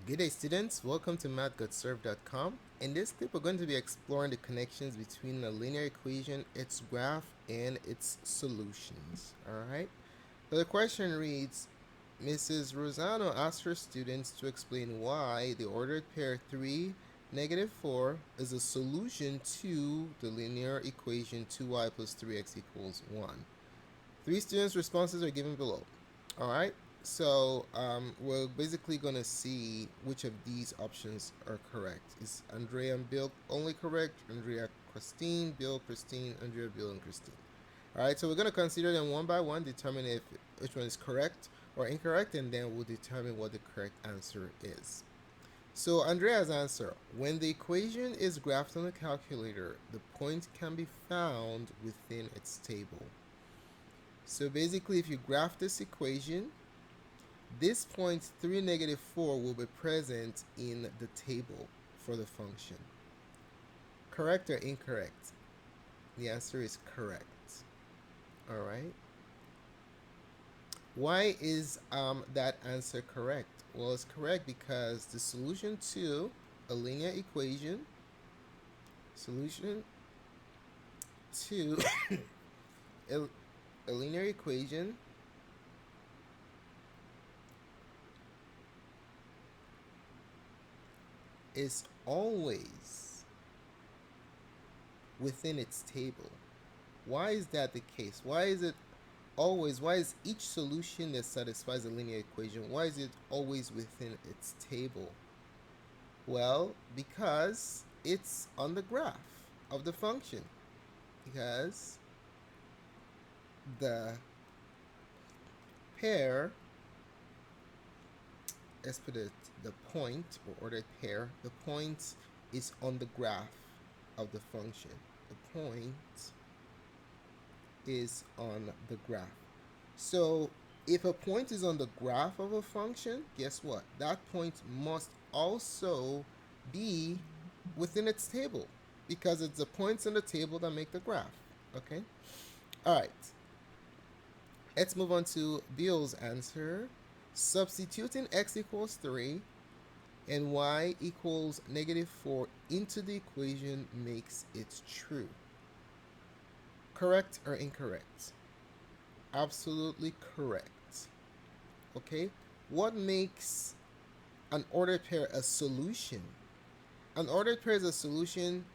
Good day, students. Welcome to Mathgotserved.com. In this clip, we're going to be exploring the connections between a linear equation, its graph, and its solutions. All right. So the question reads, Mrs. Rosano asked her students to explain why the ordered pair 3, -4 is a solution to the linear equation 2y plus 3x equals 1. Three students' responses are given below. All right. So we're basically going to see which of these options are correct. Is Andrea and Bill only correct? Andrea, Christine, Bill, Christine, Andrea, Bill, and Christine. All right. So we're going to consider them one by one, determine if which one is correct or incorrect, and then we'll determine what the correct answer is. So Andrea's answer, when the equation is graphed on a calculator, the point can be found within its table. So basically, if you graph this equation, this point 3, -4 will be present in the table for the function. Correct or incorrect? The answer is correct. All right. Why is that answer correct? Well, it's correct because the solution to a linear equation, solution to a linear equation is always within its table. Why is that the case? Why is it always? Why is each solution that satisfies a linear equation, why is it always within its table? Well, because it's on the graph of the function. Because the pair, let's put it, the point or ordered pair, the point is on the graph of the function. The point is on the graph. So if a point is on the graph of a function, guess what? That point must also be within its table because it's the points on the table that make the graph. Okay? All right. Let's move on to Bill's answer. Substituting x equals 3 and y equals -4 into the equation makes it true. Correct or incorrect? Absolutely correct. Okay? What makes an ordered pair a solution? An ordered pair is a solution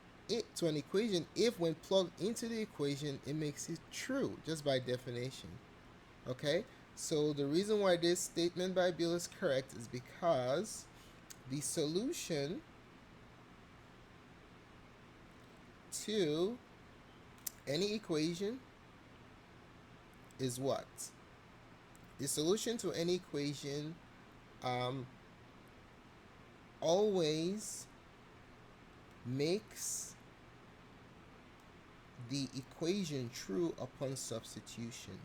to an equation if when plugged into the equation it makes it true just by definition. Okay? So the reason why this statement by Bill is correct is because the solution to any equation is what? The solution to any equation always makes the equation true upon substitution.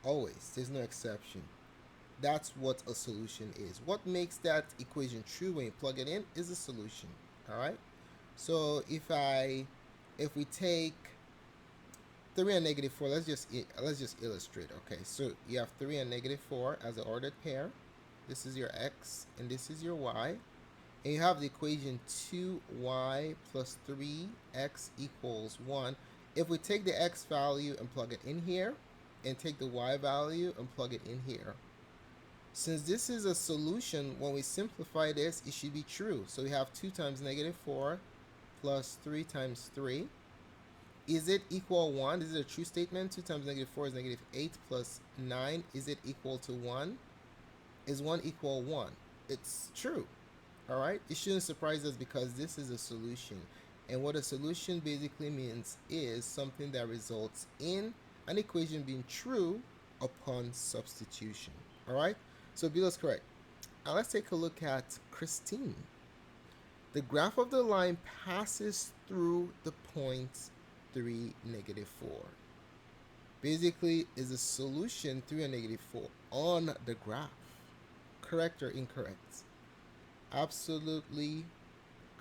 Always. There's no exception. That's what a solution is. What makes that equation true when you plug it in is a solution. All right. So if we take 3 and -4, let's just illustrate. Okay, so you have 3 and -4 as an ordered pair. This is your x and this is your y. And you have the equation 2y plus 3x equals 1. If we take the x value and plug it in here, and take the y value and plug it in here, since this is a solution, when we simplify this, it should be true. So we have 2 times -4 plus 3 times 3. Is it equal 1? Is it a true statement? 2 times -4 is -8 plus 9. Is it equal to 1? Is 1 equal 1? It's true. All right? It shouldn't surprise us because this is a solution. And what a solution basically means is something that results in an equation being true upon substitution. All right? So Bill is correct. Now let's take a look at Christine. The graph of the line passes through the point 3, -4. Basically, is a solution 3 and -4 on the graph. Correct or incorrect? Absolutely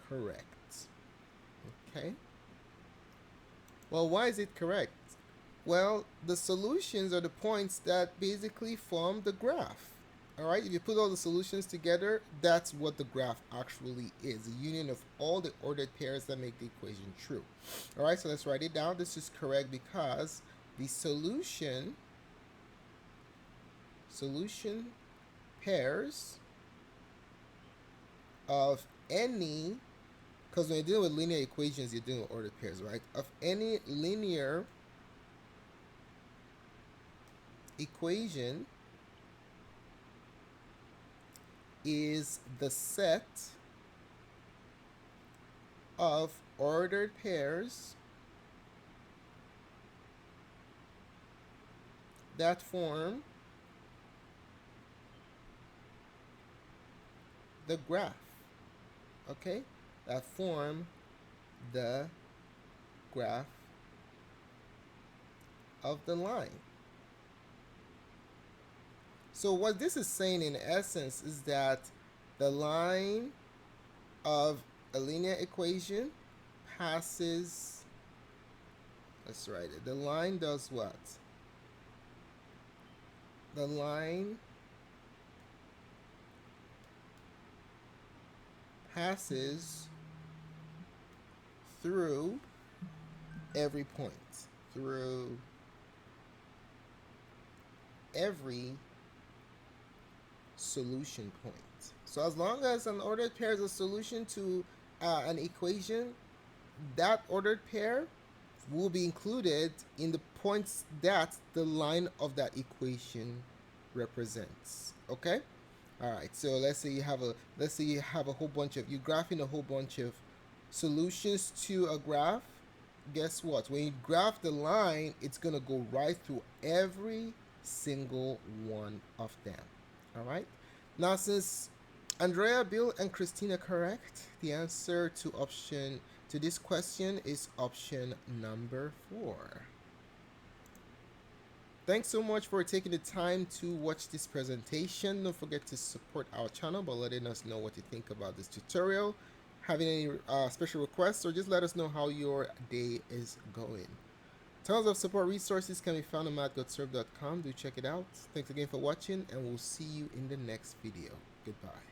correct. Okay. Well, why is it correct? Well, the solutions are the points that basically form the graph. All right, if you put all the solutions together, that's what the graph actually is, the union of all the ordered pairs that make the equation true. All right, so let's write it down. This is correct because the solution pairs of any, because when you're dealing with linear equations, you're dealing with ordered pairs, right? Of any linear equation is the set of ordered pairs that form the graph, okay? That form the graph of the line. So what this is saying in essence is that the line of a linear equation passes, let's write it, the line does what? The line passes through every point, through every solution point. So as long as an ordered pair is a solution to an equation, that ordered pair will be included in the points that the line of that equation represents. Okay? All right. So let's say you have a whole bunch of, you're graphing a whole bunch of solutions to a graph. Guess what? When you graph the line, it's gonna go right through every single one of them. All right. Now, since Andrea, Bill, and Christine are correct, the answer to this question is option number 4. Thanks so much for taking the time to watch this presentation. Don't forget to support our channel by letting us know what you think about this tutorial. Having any special requests, or just let us know how your day is going. Tons of support resources can be found on Mathgotserved.com. Do check it out. Thanks again for watching, and we'll see you in the next video. Goodbye.